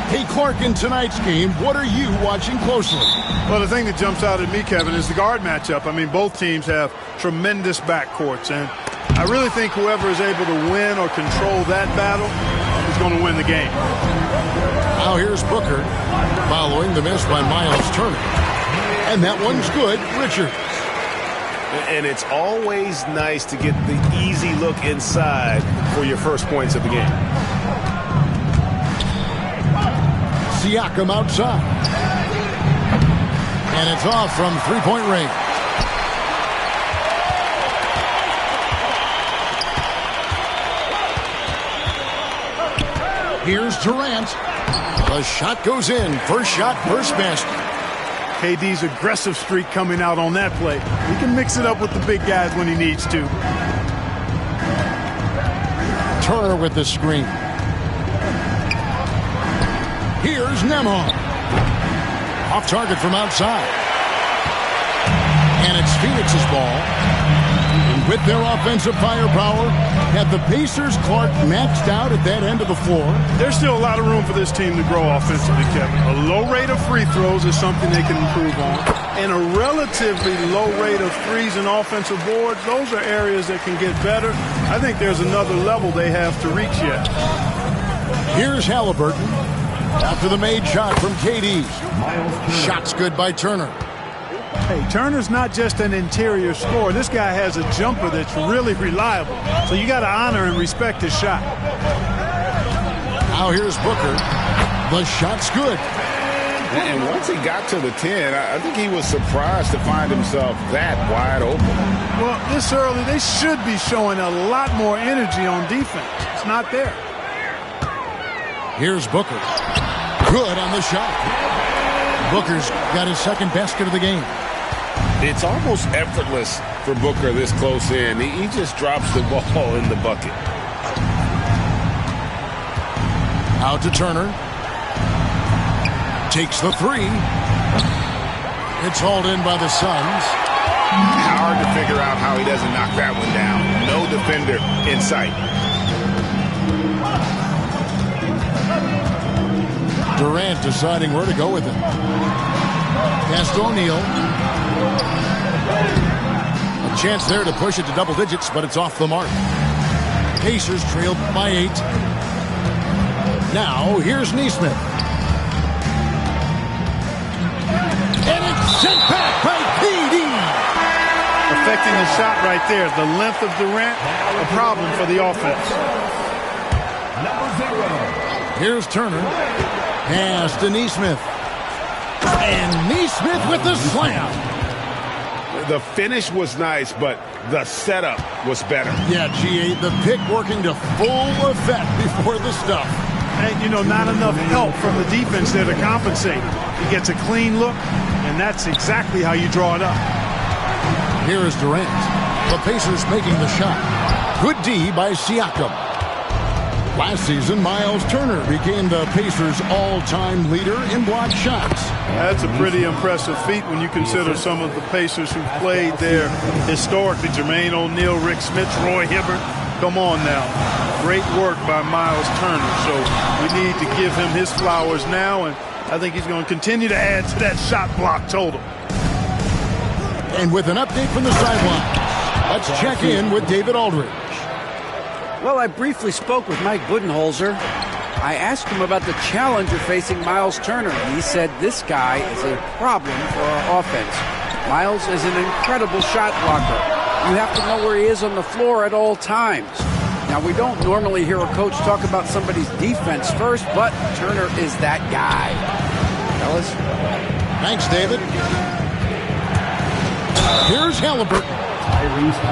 Hey, Clark, in tonight's game, what are you watching closely? Well, the thing that jumps out at me, Kevin, is the guard matchup. I mean, both teams have tremendous backcourts, and I really think whoever is able to win or control that battle is going to win the game. Now here's Booker following the miss by Miles Turner. And that one's good, Richard. And it's always nice to get the easy look inside for your first points of the game. Siakam outside. And it's off from three-point range. Here's Durant. The shot goes in. First shot, first basket. KD's aggressive streak coming out on that play. He can mix it up with the big guys when he needs to. Turner with the screen. Here's Nembhard. Off target from outside. And it's Phoenix's ball. And with their offensive firepower, have the Pacers, Clark, maxed out at that end of the floor? There's still a lot of room for this team to grow offensively, Kevin. A low rate of free throws is something they can improve on. And a relatively low rate of threes and offensive boards, those are areas that can get better. I think there's another level they have to reach yet. Here's Halliburton. After the made shot from KD. Shot's good by Turner. Hey, Turner's not just an interior scorer. This guy has a jumper that's really reliable. So you got to honor and respect his shot. Now here's Booker. The shot's good. And once he got to the 10, I think he was surprised to find himself that wide open. Well, this early, they should be showing a lot more energy on defense. It's not there. Here's Booker. Good on the shot. Booker's got his second basket of the game. It's almost effortless for Booker this close in. He just drops the ball in the bucket. Out to Turner. Takes the three. It's hauled in by the Suns. Hard to figure out how he doesn't knock that one down. No defender in sight. Durant deciding where to go with it. Pass to O'Neal. A chance there to push it to double digits, but it's off the mark. Pacers trailed by 8. Now, here's Nesmith. And it's sent back by KD. Affecting the shot right there. The length of Durant, a problem for the offense. Here's Turner. Pass to Nesmith. And Nesmith with the slam. The finish was nice, but the setup was better. Yeah, GA, the pick working to full effect before the stuff. And, you know, not enough help from the defense there to compensate. He gets a clean look, and that's exactly how you draw it up. Here is Durant. The Pacers making the shot. Good D by Siakam. Last season, Miles Turner became the Pacers' all-time leader in block shots. That's a pretty impressive feat when you consider some of the Pacers who played there historically. Jermaine O'Neal, Rick Smith, Roy Hibbert. Come on now. Great work by Miles Turner. So we need to give him his flowers now, and I think he's going to continue to add to that shot block total. And with an update from the sideline, let's check in with David Aldridge. Well, I briefly spoke with Mike Budenholzer. I asked him about the challenger facing Miles Turner. He said this guy is a problem for our offense. Miles is an incredible shot blocker. You have to know where he is on the floor at all times. Now, we don't normally hear a coach talk about somebody's defense first, but Turner is that guy. Fellas? Thanks, David. Here's Halliburton.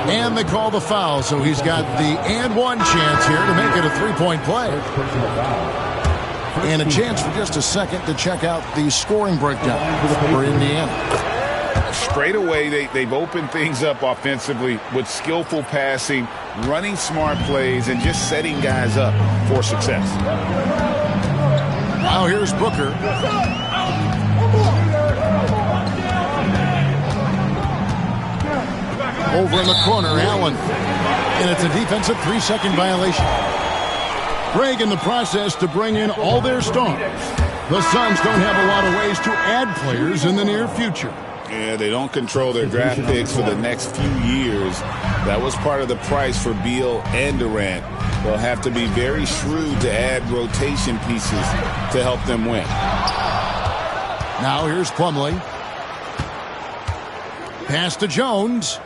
And they call the foul, so he's got the and one chance here to make it a three-point play. And a chance for just a second to check out the scoring breakdown for Indiana. Straight away, they've opened things up offensively with skillful passing, running smart plays, and just setting guys up for success. Now here's Booker. Over in the corner, Allen. And it's a defensive 3-second violation. Greg, in the process to bring in all their stars, the Suns don't have a lot of ways to add players in the near future. Yeah, they don't control their draft picks for the next few years. That was part of the price for Beal and Durant. They'll have to be very shrewd to add rotation pieces to help them win. Now here's Plumlee. Pass to Jones.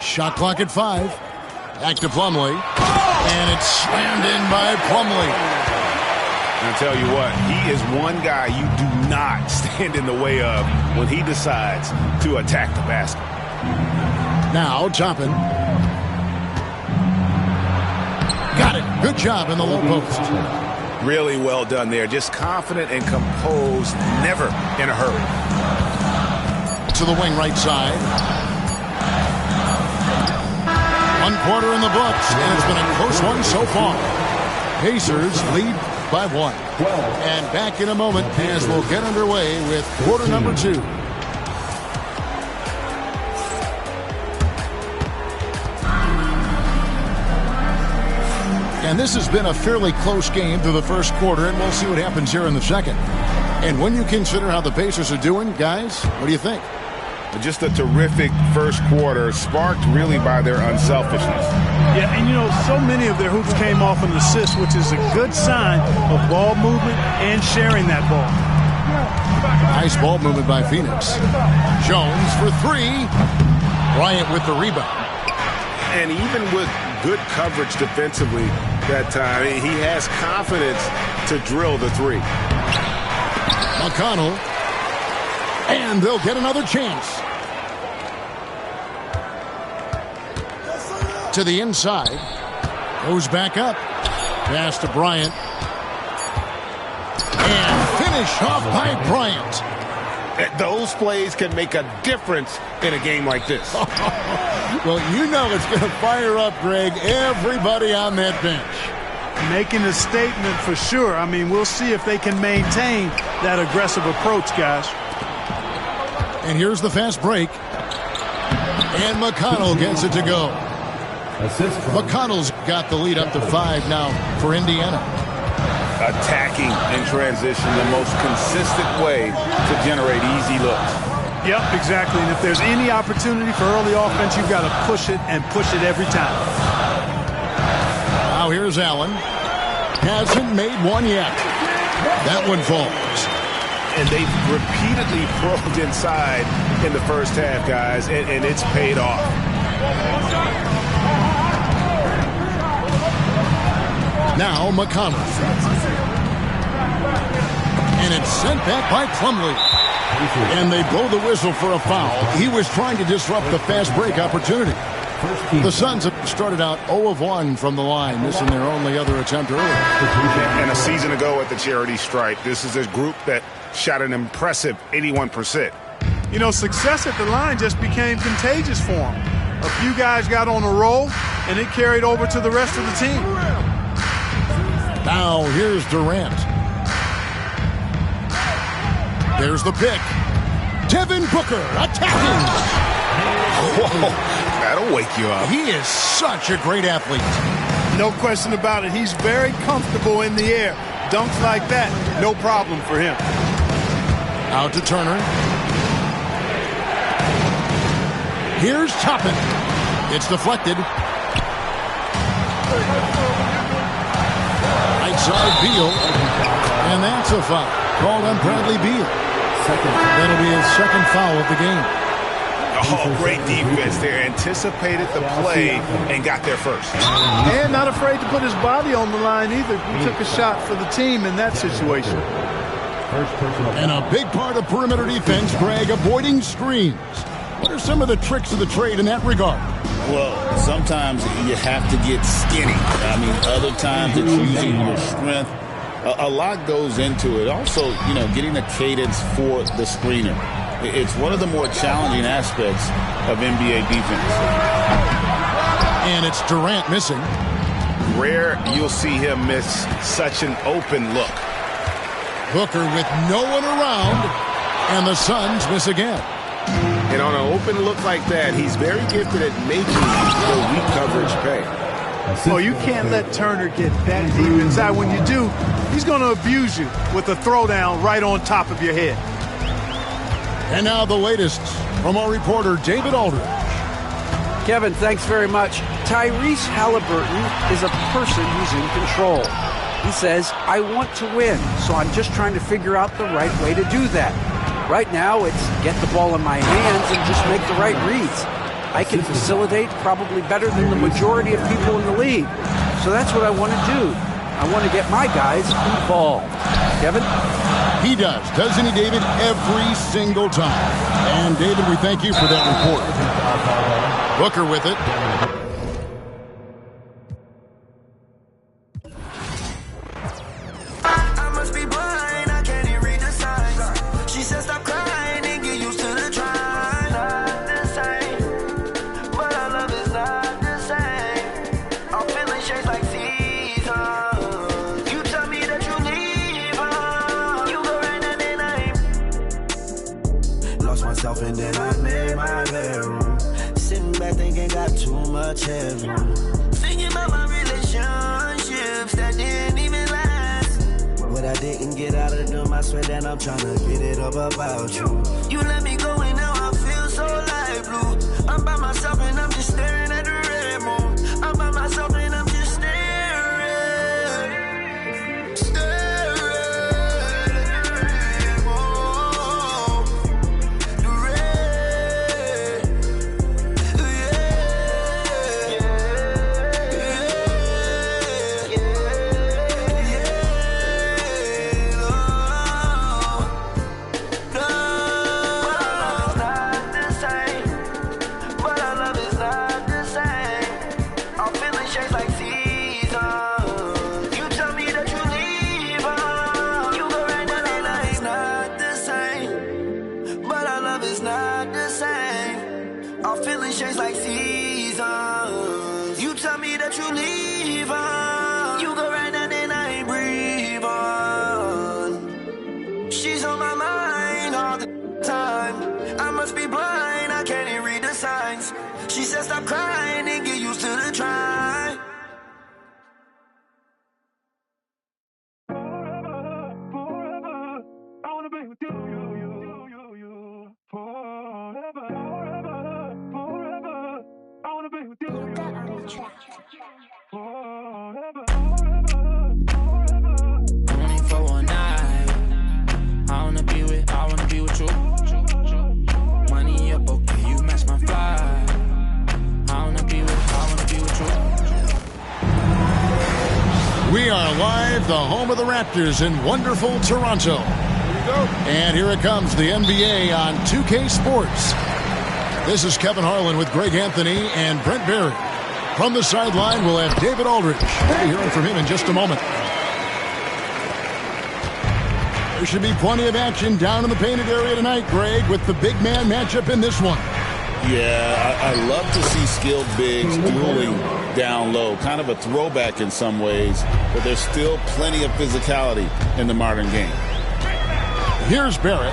Shot clock at 5. Back to Plumlee. And it's slammed in by Plumlee. I'll tell you what, he is one guy you do not stand in the way of when he decides to attack the basket. Now Toppin. Got it. Good job in the low post. Really well done there. Just confident and composed, never in a hurry. To the wing right side. 1 quarter in the books, and it's been a close one so far. Pacers lead by 1. And back in a moment as we'll get underway with quarter number 2. And this has been a fairly close game through the first quarter, and we'll see what happens here in the second. And when you consider how the Pacers are doing, guys, what do you think? Just a terrific first quarter, sparked really by their unselfishness. Yeah, and you know, so many of their hoops came off an assist, which is a good sign of ball movement and sharing that ball. Nice ball movement by Phoenix. Jones for 3. Bryant with the rebound. And even with good coverage defensively that time, he has confidence to drill the 3. McConnell. And they'll get another chance. To the inside. Goes back up. Pass to Bryant. And finish off by Bryant. Those plays can make a difference in a game like this. Well, you know it's going to fire up, Greg, everybody on that bench. Making a statement for sure. I mean, we'll see if they can maintain that aggressive approach, guys. And here's the fast break. And McConnell gets it to go. McConnell's got the lead up to 5 now for Indiana. Attacking in transition, the most consistent way to generate easy looks. Yep, exactly. And if there's any opportunity for early offense, you've got to push it and push it every time. Now here's Allen. Hasn't made one yet. That one falls. And they've repeatedly probed inside in the first half, guys, and it's paid off. Now McConnell. And it's sent back by Plumlee. And they blow the whistle for a foul. He was trying to disrupt the fast break opportunity. The Suns have started out 0 of 1 from the line, missing their only other attempt earlier. And a season ago at the charity stripe, this is a group that shot an impressive 81%. You know, success at the line just became contagious for them. A few guys got on a roll, and it carried over to the rest of the team. Now here's Durant. There's the pick. Devin Booker attacking. Whoa, that'll wake you up. He is such a great athlete. No question about it. He's very comfortable in the air. Dunks like that, no problem for him. Out to Turner. Here's Toppin. It's deflected. Right side Beal. And that's a foul. Called on Bradley Beal. That'll be his second foul of the game. Oh, great defense there. Anticipated the play and got there first. And not afraid to put his body on the line either. He took a shot for the team in that situation. And a big part of perimeter defense, Greg, avoiding screens. What are some of the tricks of the trade in that regard? Well, sometimes you have to get skinny. I mean, other times it's using your strength. A lot goes into it. Also, you know, getting the cadence for the screener. It's one of the more challenging aspects of NBA defense. And it's Durant missing. Rare you'll see him miss such an open look. Booker with no one around, and the Suns miss again. And on an open look like that, he's very gifted at making the weak coverage pay. Oh, you can't let Turner get that deep inside. When you do, he's going to abuse you with a throwdown right on top of your head. And now the latest from our reporter, David Aldridge. Kevin, thanks very much. Tyrese Halliburton is a person who's in control. He says, I want to win, so I'm just trying to figure out the right way to do that. Right now, it's get the ball in my hands and just make the right reads. I can facilitate probably better than the majority of people in the league. So that's what I want to do. I want to get my guys involved. Kevin? He does, doesn't he, David? Every single time. And, David, we thank you for that report. Booker with it. I must be blind, I can't even read the signs. She said stop crying and get used to the trying. Not the same, but our love is not the same. I'm feeling shades like seasons. You tell me that you leave her. You go right now, then I lost myself and then I made my bedroom. Sitting back thinking got too much headroom. Thinking about my relationships that didn't even last. But I didn't get out of them, I swear that I'm trying to get it up about you. You let me go and now I feel so light blue. I'm by myself and I'm just staring at the red moon. I'm by myself and I'm just staring at the red moon. The red, shades like seasons. You tell me that you leave her. You go right now, then I ain't breathe on. She's on my mind all the time. I must be blind, I can't even read the signs. She said stop crying and get used to the try. Forever, I wanna be with you, forever. Only for one night. I wanna be with you. Money up, okay, you match my fly. I wanna be with you. We are live, the home of the Raptors in wonderful Toronto. And here it comes, the NBA on 2K Sports. This is Kevin Harlan with Greg Anthony and Brent Barry. From the sideline, we'll have David Aldridge. We'll be hearing from him in just a moment. There should be plenty of action down in the painted area tonight, Greg, with the big man matchup in this one. Yeah, I love to see skilled bigs dueling down low. Kind of a throwback in some ways, but there's still plenty of physicality in the modern game. Here's Barrett.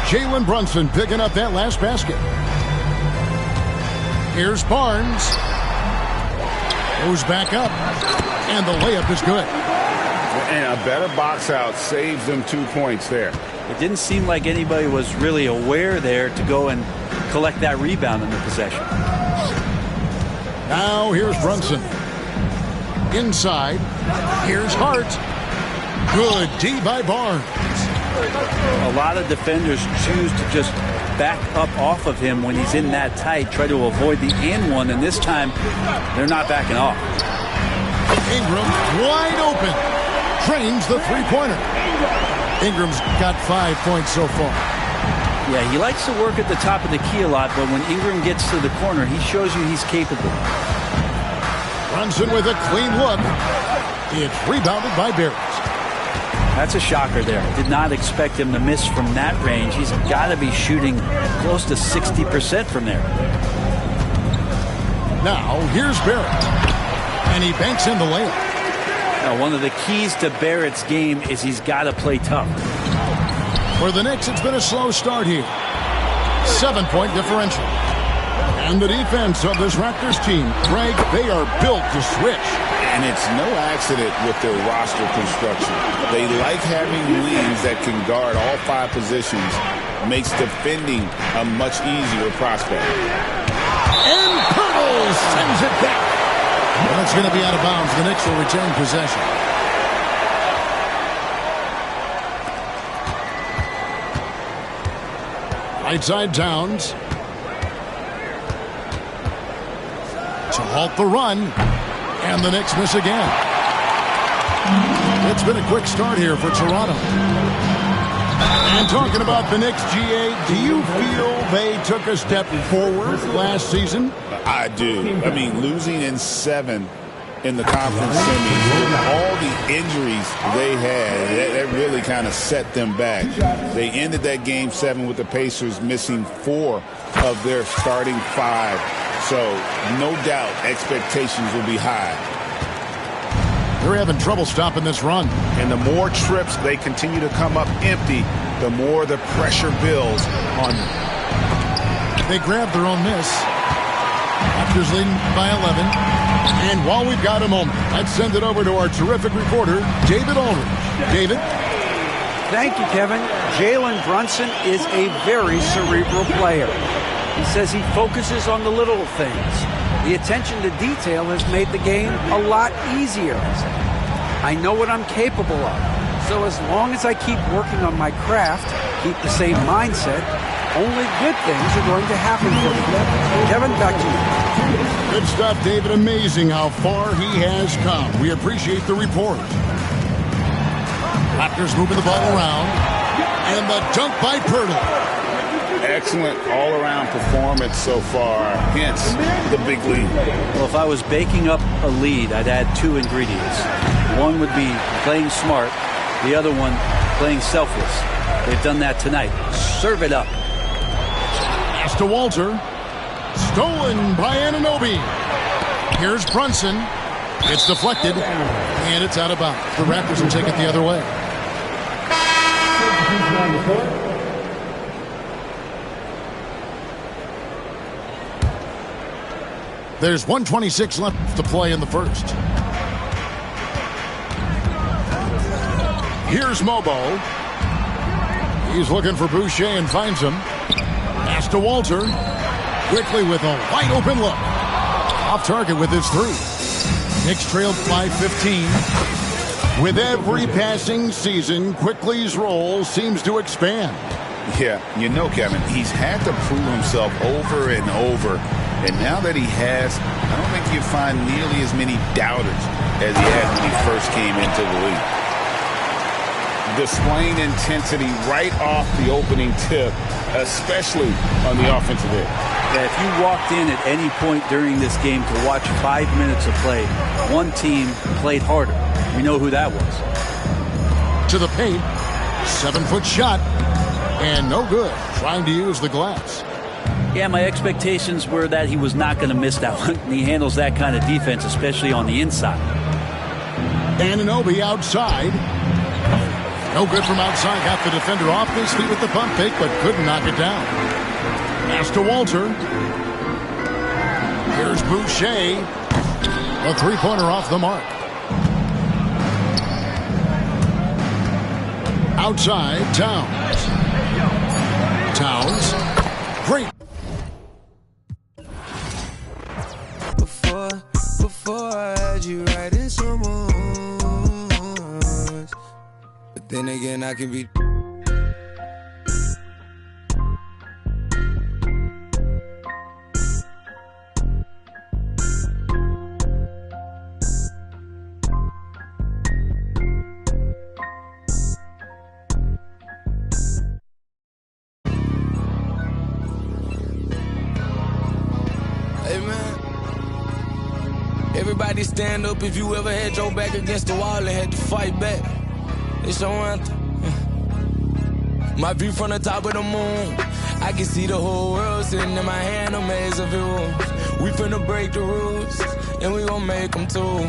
Jalen Brunson picking up that last basket. Here's Barnes. Goes back up. And the layup is good. And a better box out saves them 2 points there. It didn't seem like anybody was really aware there to go and collect that rebound in the possession. Now here's Brunson. Inside. Here's Hart. Good D by Barnes. A lot of defenders choose to just back up off of him when he's in that tight, try to avoid the and one, and this time they're not backing off. Ingram wide open. Trains the three-pointer. Ingram's got 5 points so far. Yeah, he likes to work at the top of the key a lot, but when Ingram gets to the corner, he shows you he's capable. Brunson with a clean look. It's rebounded by Barrett. That's a shocker there. Did not expect him to miss from that range. He's got to be shooting close to 60% from there. Now, here's Barrett. And he banks in the layup. Now, one of the keys to Barrett's game is he's got to play tough. For the Knicks, it's been a slow start here. 7-point differential. And the defense of this Raptors team, Greg, they are built to switch. And it's no accident with their roster construction. They like having wings that can guard all 5 positions. Makes defending a much easier prospect. And Pirtle sends it back. Well, it's going to be out of bounds. The Knicks will retain possession. Right side Towns. To halt the run. And the Knicks miss again. It's been a quick start here for Toronto. And talking about the Knicks, GA, do you feel they took a step forward last season? I do. I mean, losing in 7 in the conference semis, with all the injuries they had, that really kind of set them back. They ended that game 7 with the Pacers missing 4 of their starting 5. So, no doubt, expectations will be high. They're having trouble stopping this run. And the more trips they continue to come up empty, the more the pressure builds on them. They grabbed their own miss. Raptors leading by 11. And while we've got a moment, let's send it over to our terrific reporter, David Aldridge. David? Thank you, Kevin. Jalen Brunson is a very cerebral player. He says he focuses on the little things. The attention to detail has made the game a lot easier. I know what I'm capable of. So as long as I keep working on my craft, keep the same mindset, only good things are going to happen for me. Kevin, back to you. Good stuff, David. Amazing how far he has come. We appreciate the report. Raptors moving the ball around. And the dunk by Pirtle. Excellent all-around performance so far, hence the big lead. Well, if I was baking up a lead, I'd add 2 ingredients. One would be playing smart, the other one playing selfless. They've done that tonight. Serve it up. Pass to Walter. Stolen by Anunoby. Here's Brunson. It's deflected, and it's out of bounds. The Raptors will take it the other way. There's 1:26 left to play in the first. Here's Mobo. He's looking for Boucher and finds him. Pass to Walter. Quickly with a wide open look. Off target with his 3. Knicks trailed by 15. With every passing season, Quickly's role seems to expand. Yeah, you know, Kevin, he's had to prove himself over and over. And now that he has, I don't think you find nearly as many doubters as he had when he first came into the league. Displaying intensity right off the opening tip, especially on the offensive end. Yeah, if you walked in at any point during this game to watch 5 minutes of play, one team played harder. We know who that was. To the paint. 7-foot shot. And no good. Trying to use the glass. Yeah, my expectations were that he was not going to miss that one. And he handles that kind of defense, especially on the inside. Anunoby outside. No good from outside. Got the defender off his feet with the pump fake, but couldn't knock it down. Pass to Walter. Here's Boucher. A 3-pointer off the mark. Outside, Towns. Towns. Great. Before I had you writing someone's, but then again I can be. Everybody stand up if you ever had your back against the wall and had to fight back. It's your anthem. My view from the top of the moon. I can see the whole world sitting in my hand, a maze of views. We finna break the rules. and we gon' make them too.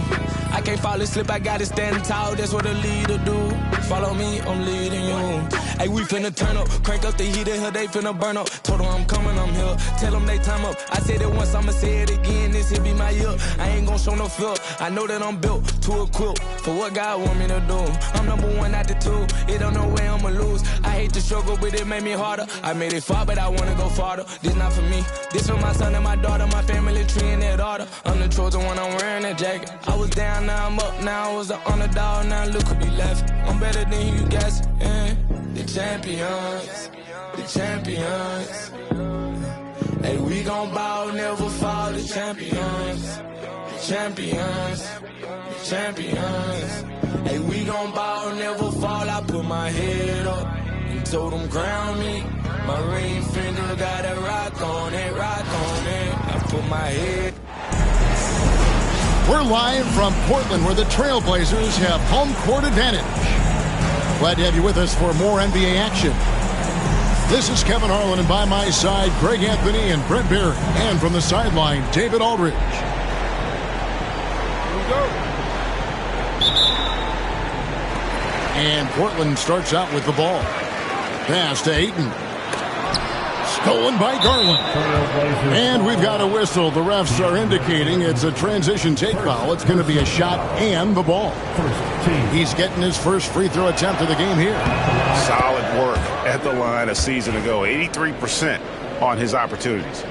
I can't fall asleep, I gotta stand tall, that's what a leader do. Follow me, I'm leading you. Hey, we finna turn up, crank up the heat in here, they finna burn up. Told them I'm coming, I'm here, tell them they time up. I said it once, I'ma say it again, this here be my year. I ain't gon' show no fear, I know that I'm built to equip for what God want me to do. I'm #1 out the 2, it don't know where I'ma lose. I hate the struggle, but it made me harder. I made it far, but I wanna go farther. This not for me, this for my son and my daughter, my family tree and that order. I'm the chosen one, I'm wearing that jacket. I was down, now I'm up, now I was the underdog, now look who be left. I'm better than you guys, yeah. The champions, the champions. Hey, we gon' ball, never fall, the champions, the champions, the champions. Hey, we gon' ball, never fall, I put my head up and told them ground me. My ring finger got a rock on it, rock on it. I put my head. We're live from Portland, where the Trailblazers have home court advantage. Glad to have you with us for more NBA action. This is Kevin Harlan, and by my side, Greg Anthony and Brent Barry. And from the sideline, David Aldridge. Here we go. And Portland starts out with the ball. Pass to Ayton. Stolen by Garland. And we've got a whistle. The refs are indicating it's a transition take foul. It's going to be a shot and the ball. He's getting his first free throw attempt of the game here. Solid work at the line a season ago. 83% on his opportunities.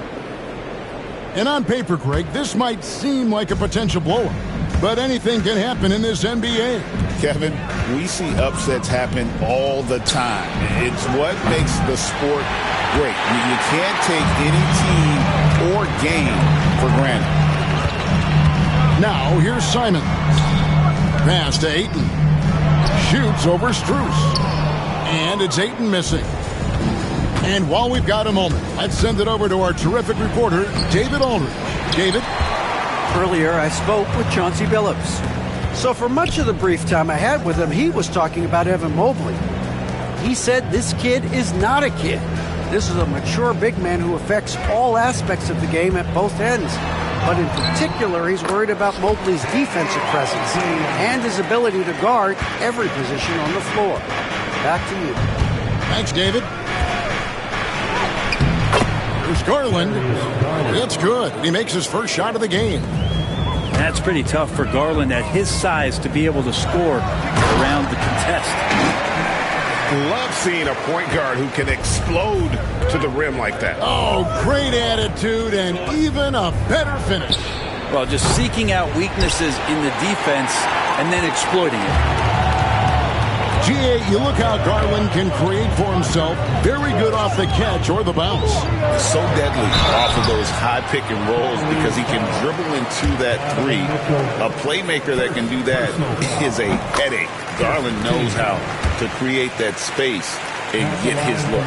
And on paper, Greg, this might seem like a potential blowout, but anything can happen in this NBA. Kevin, we see upsets happen all the time. It's what makes the sport great. You can't take any team or game for granted. Now, here's Simon. Pass to Ayton. Shoots over Strus. And it's Ayton missing. And while we've got a moment, let's send it over to our terrific reporter, David Aldridge. David? Earlier, I spoke with Chauncey Billups. So for much of the brief time I had with him, he was talking about Evan Mobley. He said this kid is not a kid. This is a mature big man who affects all aspects of the game at both ends. But in particular, he's worried about Mobley's defensive presence and his ability to guard every position on the floor. Back to you. Thanks, David. Here's Garland. It's good. He makes his first shot of the game. That's pretty tough for Garland at his size to be able to score around the contest. Love seeing a point guard who can explode to the rim like that. Oh, great attitude and even a better finish. Well, just seeking out weaknesses in the defense and then exploiting it. G.A., you look how Garland can create for himself. Very good off the catch or the bounce. So deadly off of those high pick and rolls because he can dribble into that three. A playmaker that can do that is a headache. Garland knows how to create that space and get his look.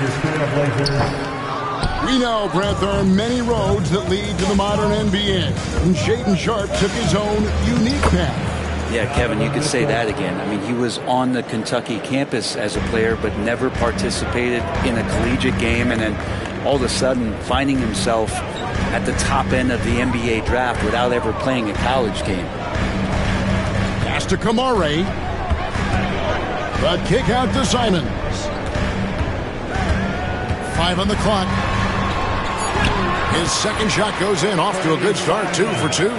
We know, Brent, there are many roads that lead to the modern NBA. And Shaedon Sharpe took his own unique path. Yeah, Kevin, you could say that again. I mean, he was on the Kentucky campus as a player, but never participated in a collegiate game, and then all of a sudden finding himself at the top end of the NBA draft without ever playing a college game. Pass to Kamare. The kick out to Simons. 5 on the clock. His second shot goes in, off to a good start, 2 for 2.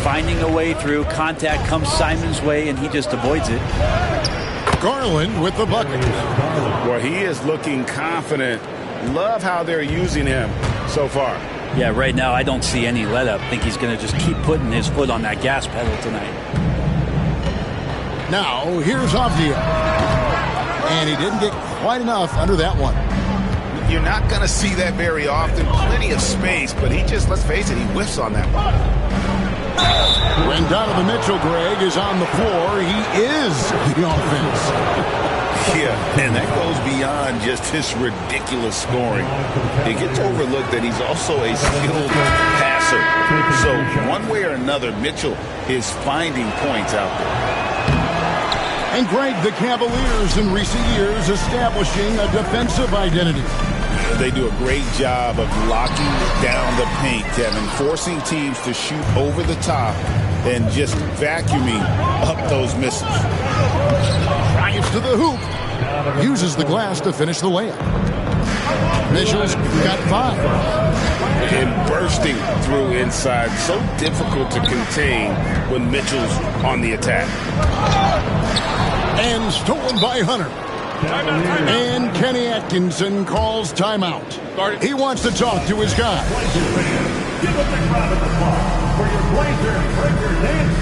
Finding a way through, contact comes Simons' way, and he just avoids it. Garland with the bucket. Well, he is looking confident. Love how they're using him so far. Yeah, right now I don't see any let up. I think he's going to just keep putting his foot on that gas pedal tonight. Now, here's Avdia. And he didn't get quite enough under that one. You're not going to see that very often. Plenty of space, but he just, let's face it, he whiffs on that one. When Donovan Mitchell, Greg, is on the floor, he is the offense. Yeah, and that goes beyond just his ridiculous scoring. It gets overlooked that he's also a skilled passer. So one way or another, Mitchell is finding points out there. And Greg, the Cavaliers in recent years establishing a defensive identity. They do a great job of locking down the paint, Kevin, forcing teams to shoot over the top and just vacuuming up those misses. Drives to the hoop. Uses the glass to finish the layup. Mitchell's got 5. And bursting through inside. So difficult to contain when Mitchell's on the attack. And stolen by Hunter. And Kenny Atkinson calls timeout. He wants to talk to his guy. Give us a round of applause for your Blazer Breaker Dance.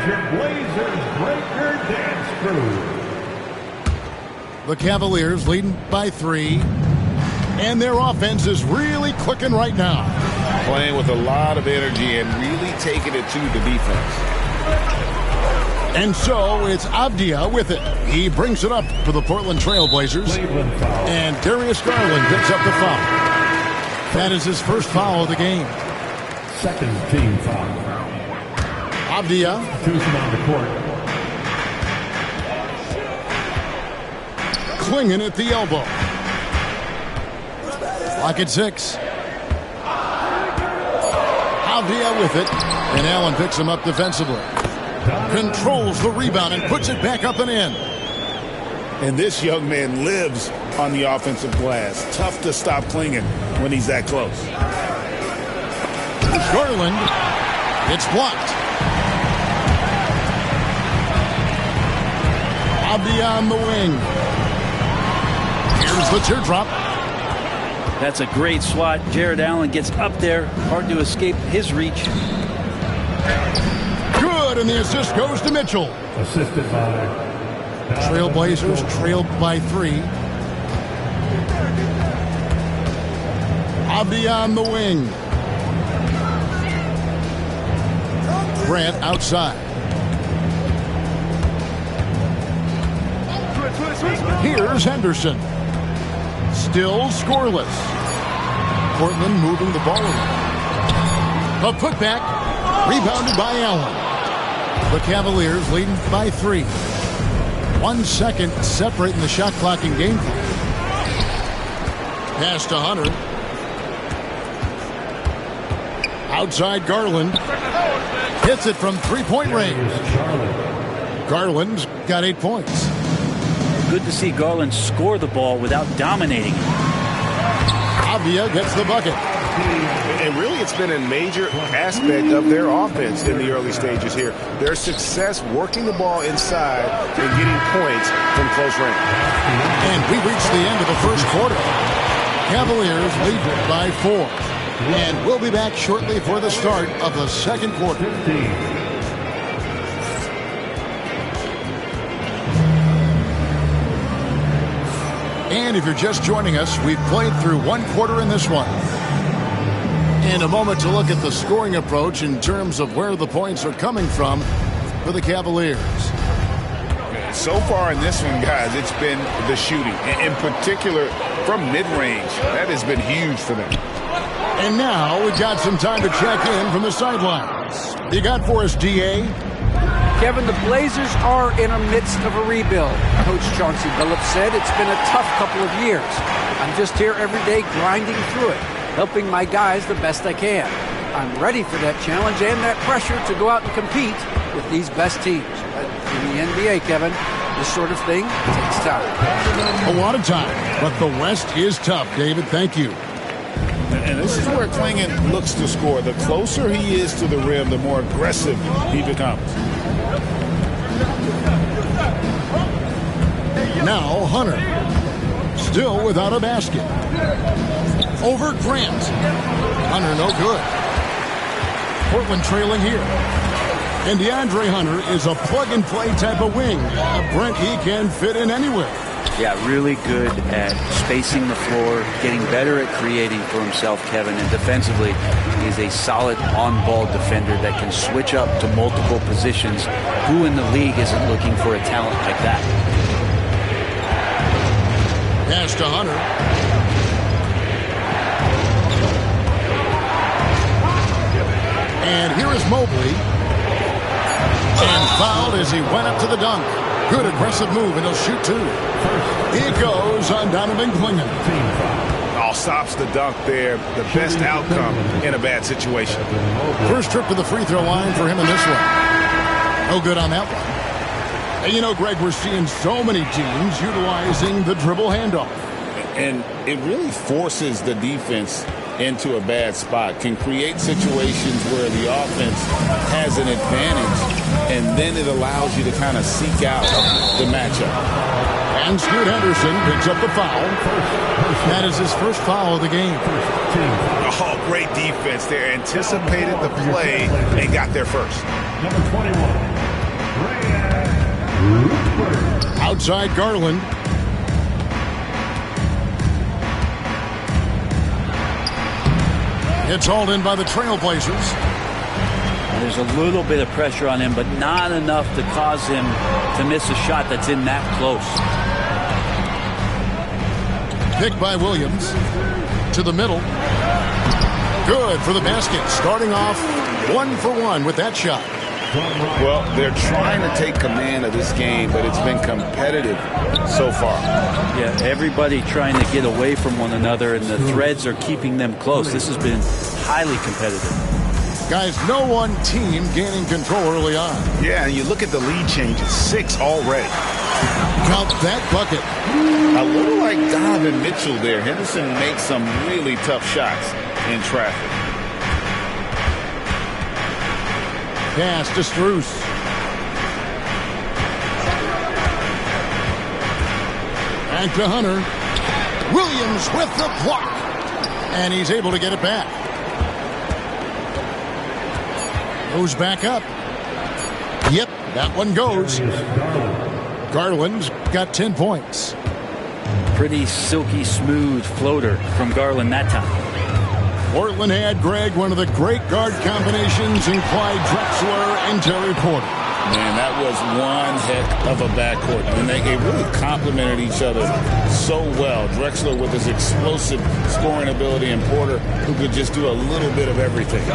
Your Blazers Breaker Dance Crew. The Cavaliers leading by 3. And their offense is really clicking right now. Playing with a lot of energy and really taking it to the defense. And so it's Avdia with it. He brings it up for the Portland Trail Blazers. And Darius Garland picks up the foul. That is his first foul of the game. Second team foul. Avdia. Choosing on the court. Clinging at the elbow. Lock at 6. Avdia with it. And Allen picks him up defensively. Controls the rebound and puts it back up and in. And this young man lives on the offensive glass. Tough to stop clinging when he's that close. Garland. It's blocked. Avdia on the wing. Here's the teardrop. That's a great swat. Jared Allen gets up there. Hard to escape his reach. Good, and the assist goes to Mitchell. Assisted by Trailblazers trailed by 3. Avdia on the wing. Grant outside. Here's Henderson. Still scoreless. Portland moving the ball around. A putback. Rebounded by Allen. The Cavaliers leading by 3. 1 second separating the shot clock and game clock. Pass to Hunter. Outside Garland. Hits it from 3-point range. Garland's got 8 points. Good to see Garland score the ball without dominating it. Avdia gets the bucket. And really, it's been a major aspect of their offense in the early stages here. Their success working the ball inside and getting points from close range. And we reached the end of the first quarter. Cavaliers lead by 4. And we'll be back shortly for the start of the second quarter. And if you're just joining us, we've played through 1 quarter in this one. In a moment to look at the scoring approach in terms of where the points are coming from for the Cavaliers. So far in this one, guys, it's been the shooting. In particular, from mid-range. That has been huge for them. And now we've got some time to check in from the sidelines. You got for us, D.A.? Kevin, the Blazers are in the midst of a rebuild. Coach Chauncey Billups said it's been a tough couple of years. I'm just here every day grinding through it, helping my guys the best I can. I'm ready for that challenge and that pressure to go out and compete with these best teams. But in the NBA, Kevin, this sort of thing takes time. A lot of time, but the West is tough, David. Thank you. And this is where Klingon looks to score. The closer he is to the rim, the more aggressive he becomes. Now Hunter, still without a basket. Over Grant. Hunter no good. Portland trailing here. And DeAndre Hunter is a plug-and-play type of wing. Brent, he can fit in anywhere. Yeah, really good at spacing the floor, getting better at creating for himself, Kevin. And defensively, he's a solid on-ball defender that can switch up to multiple positions. Who in the league isn't looking for a talent like that? Pass to Hunter. And here is Mobley. And fouled as he went up to the dunk. Good aggressive move, and he'll shoot two. He goes on Donovan Clingan. Oh, stops the dunk there. The best outcome in a bad situation. First trip to the free throw line for him in this one. No good on that one. And you know, Greg, we're seeing so many teams utilizing the dribble handoff. And it really forces the defense into a bad spot, can create situations where the offense has an advantage, and then it allows you to kind of seek out the matchup. And Scoot Henderson picks up the foul. That is his first foul of the game. Oh, great defense there. Anticipated the play and got there first. Number 21. Outside Garland. It's hauled in by the Trailblazers. There's a little bit of pressure on him, but not enough to cause him to miss a shot that's in that close. Picked by Williams. To the middle. Good for the basket. Starting off 1 for 1 with that shot. Well, they're trying to take command of this game, but it's been competitive so far. Yeah, everybody trying to get away from one another, and the threads are keeping them close. This has been highly competitive. Guys, no one team gaining control early on. Yeah, and you look at the lead change. It's 6 already. Count that bucket. A little like Donovan Mitchell there. Henderson makes some really tough shots in traffic. Pass to Strus. Back to Hunter. Williams with the block. And he's able to get it back. Goes back up. Yep, that one goes. Garland's got 10 points. Pretty silky smooth floater from Garland that time. Portland had, Greg, one of the great guard combinations in Clyde Drexler and Terry Porter. Man, that was one heck of a backcourt. And they really complemented each other so well. Drexler with his explosive scoring ability, and Porter who could just do a little bit of everything.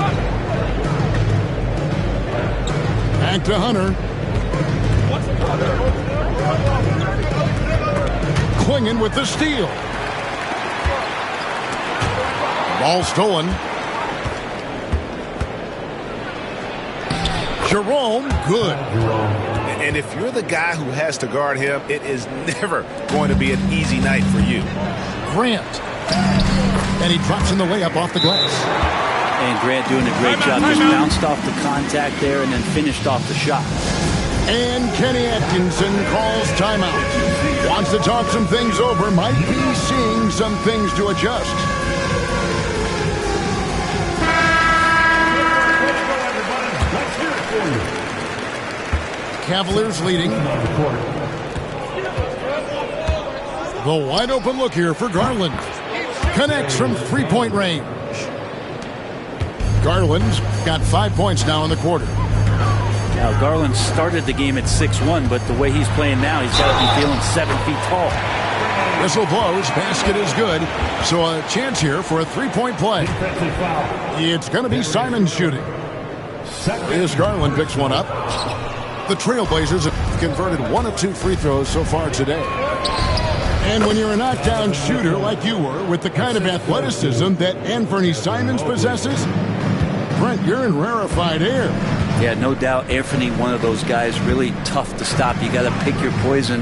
Back to Hunter. Clingan with the steal. Ball stolen. Jerome, good. And if you're the guy who has to guard him, it is never going to be an easy night for you. Grant. And he drops in the layup off the glass. And Grant doing a great job. Just bounced off the contact there and then finished off the shot. And Kenny Atkinson calls timeout. Wants to talk some things over. Might be seeing some things to adjust. Cavaliers leading. The wide open look here for Garland. Connects from three-point range. Garland's got 5 points now in the quarter. Now Garland started the game at 6'1", but the way he's playing now, he's got to be feeling 7 feet tall. Whistle blows. Basket is good. So a chance here for a three-point play. It's going to be Simon shooting. As Garland picks one up. The Trailblazers have converted 1 of 2 free throws so far today. And when you're a knockdown shooter like you were, with the kind of athleticism that Anthony Simons possesses, Brent, you're in rarefied air. Yeah, no doubt Anthony, one of those guys, really tough to stop. You got to pick your poison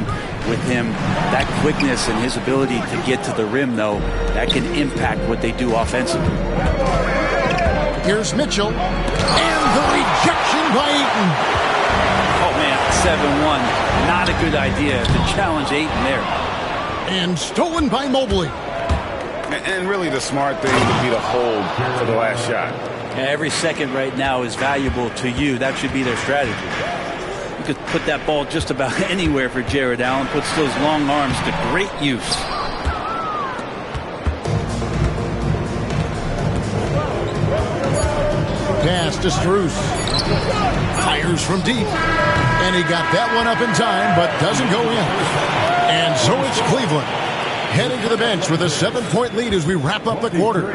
with him. That quickness and his ability to get to the rim, though, that can impact what they do offensively. Here's Mitchell. And the rejection by Eaton. Oh, man, 7-1. Not a good idea to challenge Ayton there. And stolen by Mobley. And really the smart thing would be to hold for the last shot. Yeah, every second right now is valuable to you. That should be their strategy. You could put that ball just about anywhere for Jared Allen. Puts those long arms to great use. Pass to Strus. Fires from deep. And he got that one up in time, but doesn't go in. And so it's Cleveland. heading to the bench with a 7-point lead as we wrap up the quarter.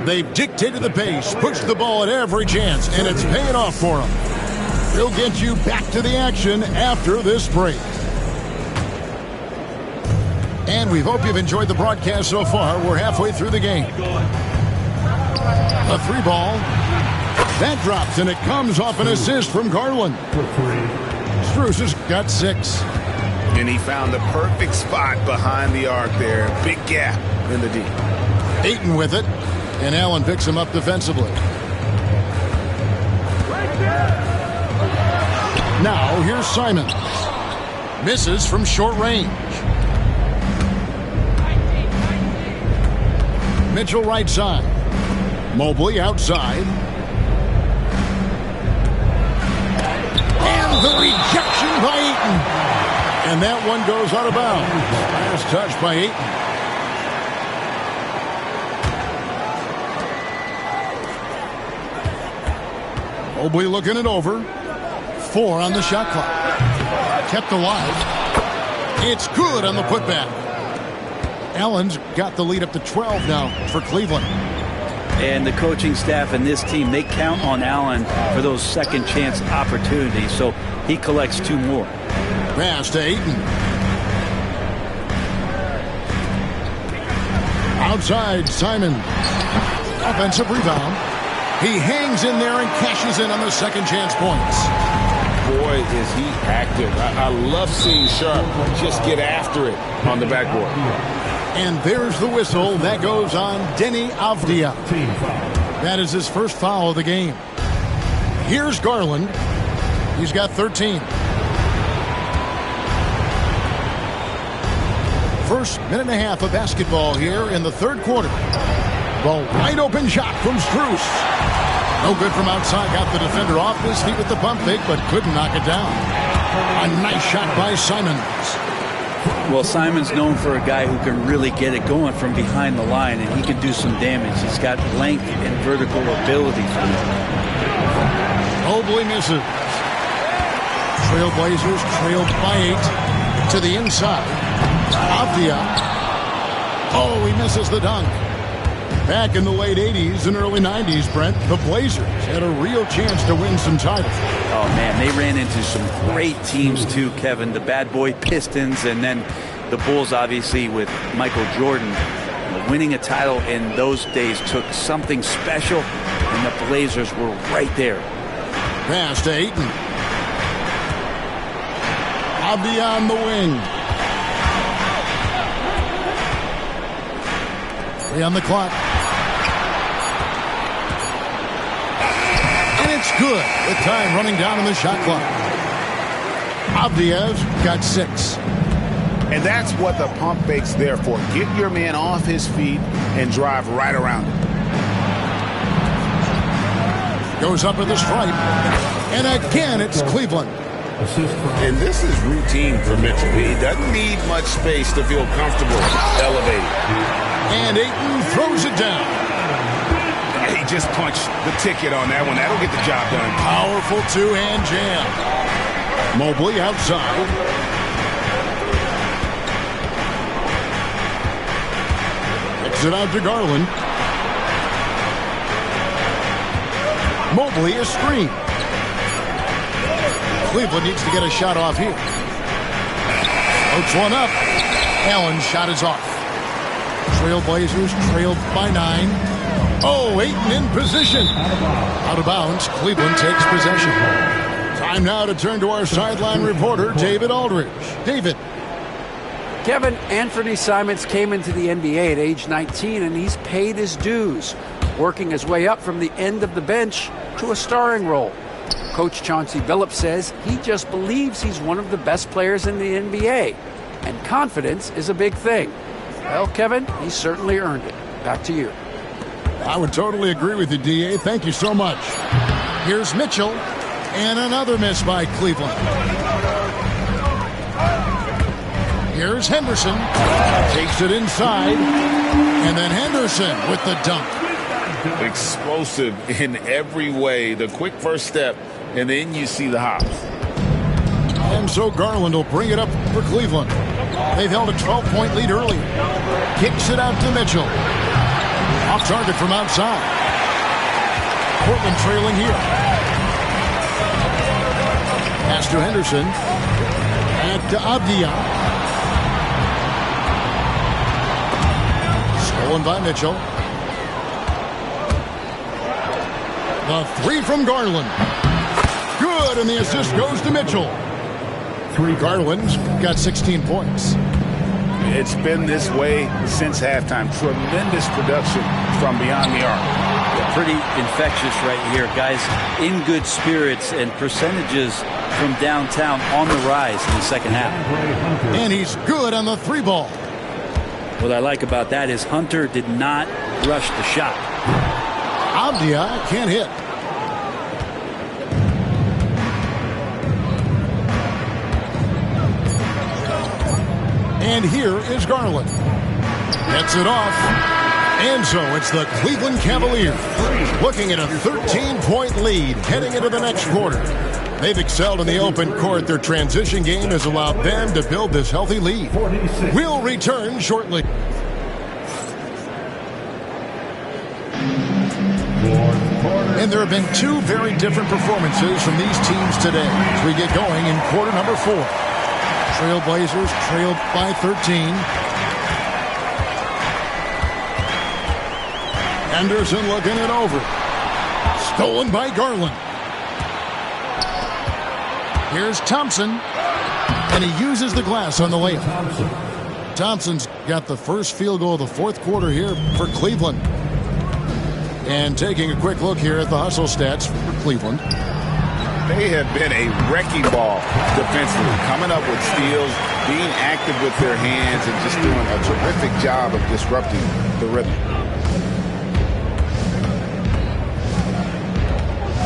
They've dictated the pace, pushed the ball at every chance, and it's paying off for them. We'll get you back to the action after this break. And we hope you've enjoyed the broadcast so far. We're halfway through the game. A 3-ball. That drops, and it comes off an assist from Garland. Strus has got 6. And he found the perfect spot behind the arc there. Big gap in the D. Ayton with it, and Allen picks him up defensively. Now here's Simons. Misses from short range. Mitchell right side. Mobley outside. And the rejection by Ayton. And that one goes out of bounds. Last touch by Ayton. Mobley looking it over. 4 on the shot clock. Kept alive. It's good on the putback. Allen's got the lead up to 12 now for Cleveland. And the coaching staff and this team, they count on Allen for those second chance opportunities. So he collects 2 more. Pass to Ayton. Outside, Simon. Offensive rebound. He hangs in there and cashes in on the second chance points. Boy, is he active. I love seeing Sharp just get after it on the backboard. And there's the whistle. That goes on Denny Avdia. That is his first foul of the game. Here's Garland. He's got 13. First minute and a half of basketball here in the third quarter. The wide open shot from Strus. No good from outside. Got the defender off his feet with the pump fake, but couldn't knock it down. A nice shot by Simons. Well, Simon's known for a guy who can really get it going from behind the line, and he can do some damage. He's got length and vertical ability for him. Mobley misses. Trailblazers trailed by 8 to the inside. Avdia. Oh, he misses the dunk. Back in the late 80s and early 90s, Brent, the Blazers had a real chance to win some titles. Oh, man, they ran into some great teams, too, Kevin. The bad boy Pistons, and then the Bulls, obviously, with Michael Jordan. Winning a title in those days took something special, and the Blazers were right there. Pass to Ayton. Avdia on the wing. 3 on the clock. And it's good with time running down on the shot clock. Avdia's got 6. And that's what the pump fake's there for. Get your man off his feet and drive right around him. Goes up with the stripe. And again, it's Cleveland. And this is routine for Mitchell. He doesn't need much space to feel comfortable elevating. And Ayton throws it down. He just punched the ticket on that one. That'll get the job done. Powerful 2-hand jam. Mobley outside. Kicks it out to Garland. Mobley is screened. Cleveland needs to get a shot off here. Floats one up. Allen's shot is off. Trailblazers trailed by 9. Oh, Ayton in position. Out of bounds. Cleveland takes possession. Time now to turn to our sideline reporter, David Aldridge. David. Kevin, Anthony Simons came into the NBA at age 19, and he's paid his dues, working his way up from the end of the bench to a starring role. Coach Chauncey Billups says he just believes he's one of the best players in the NBA, and confidence is a big thing. Well, Kevin, he certainly earned it. Back to you. I would totally agree with you, D.A. Thank you so much. Here's Mitchell, and another miss by Cleveland. Here's Henderson. Takes it inside, and then Henderson with the dunk. Explosive in every way. The quick first step, and then you see the hops. And so Garland will bring it up for Cleveland. They've held a 12-point lead early. Kicks it out to Mitchell. Off target from outside. Portland trailing here. Pass to Henderson. And to Abdia. Stolen by Mitchell. The three from Garland. Good, and the assist goes to Mitchell. Garland's got 16 points. It's been this way since halftime. Tremendous production from beyond the arc. Pretty infectious right here. Guys in good spirits and percentages from downtown on the rise in the second half. And he's good on the three ball. What I like about that is Hunter did not rush the shot. Abdia can't hit. And here is Garland. Gets it off. And so it's the Cleveland Cavaliers looking at a 13-point lead heading into the next quarter. They've excelled in the open court. Their transition game has allowed them to build this healthy lead. We'll return shortly. And there have been two very different performances from these teams today as we get going in quarter number 4. Trailblazers trailed by 13. Anderson looking it over. Stolen by Garland. Here's Thompson. And he uses the glass on the layup. Thompson's got the first field goal of the fourth quarter here for Cleveland. And taking a quick look here at the hustle stats for Cleveland. They have been a wrecking ball defensively, coming up with steals, being active with their hands, and just doing a terrific job of disrupting the rhythm.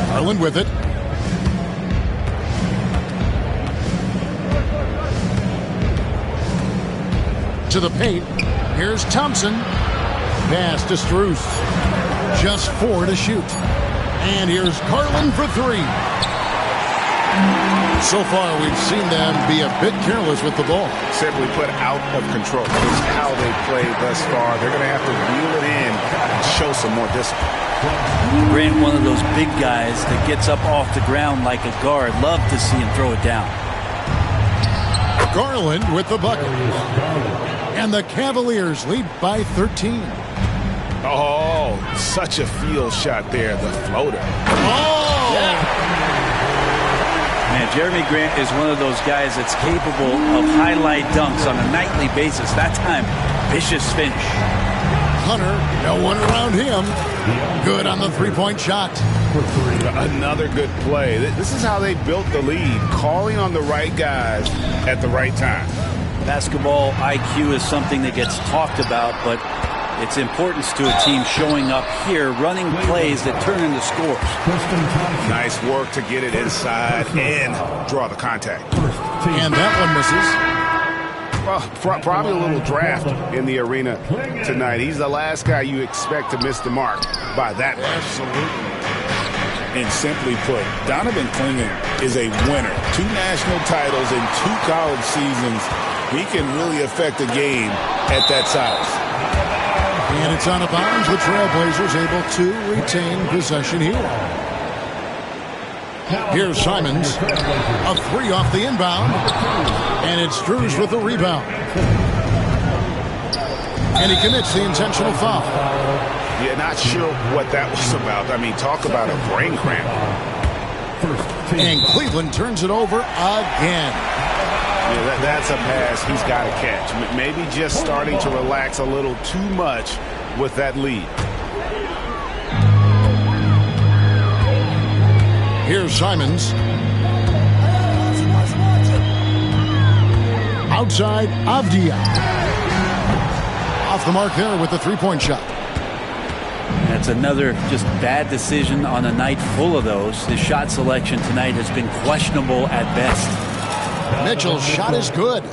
Garland with it. To the paint. Here's Thompson. Pass to Strus. Just 4 to shoot. And here's Garland for 3. So far, we've seen them be a bit careless with the ball. Simply put, out of control. It's how they played thus far. They're going to have to reel it in and show some more discipline. Grant, one of those big guys that gets up off the ground like a guard. Love to see him throw it down. Garland with the bucket. And the Cavaliers lead by 13. Oh, such a field shot there, the floater. Oh! Yeah. Man, Jeremy Grant is one of those guys that's capable of highlight dunks on a nightly basis. That time, vicious finish. Hunter, no one around him. Good on the three-point shot. Another good play. This is how they built the lead, calling on the right guys at the right time. Basketball IQ is something that gets talked about, but its importance to a team showing up here, running plays that turn into scores. Nice work to get it inside and draw the contact. And that one misses. Well, probably a little draft in the arena tonight. He's the last guy you expect to miss the mark by that much. Absolutely. And simply put, Donovan Clingan is a winner. 2 national titles in 2 college seasons. He can really affect a game at that size. And it's out of bounds with Trailblazers able to retain possession here. Here's Simons. A 3 off the inbound. And it's Strus with the rebound. And he commits the intentional foul. Yeah, not sure what that was about. I mean, talk about a brain cramp. And Cleveland turns it over again. Yeah, that's a pass he's got to catch. Maybe just starting to relax a little too much with that lead. Here's Simons. Outside, Avdia. Off the mark there with the three-point shot. That's another just bad decision on a night full of those. His shot selection tonight has been questionable at best. Mitchell's shot is good.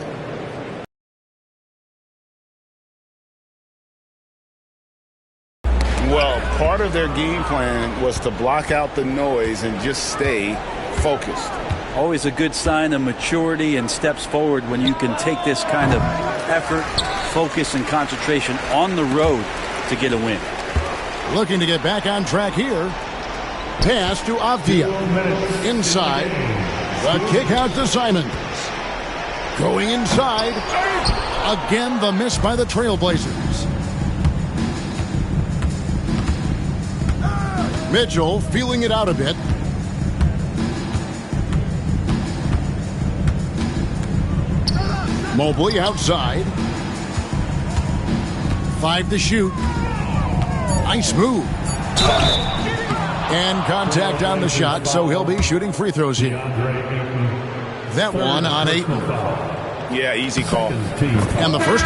Well, part of their game plan was to block out the noise and just stay focused. Always a good sign of maturity and steps forward when you can take this kind of effort, focus, and concentration on the road to get a win. Looking to get back on track here. Pass to Avdia. Inside. The kick out to Simons. Going inside. Again, the miss by the Trailblazers. Mitchell feeling it out a bit. Mobley outside. 5 to shoot. Nice move. And contact on the shot, so he'll be shooting free throws here. That one on Ayton. Yeah, easy call. And the first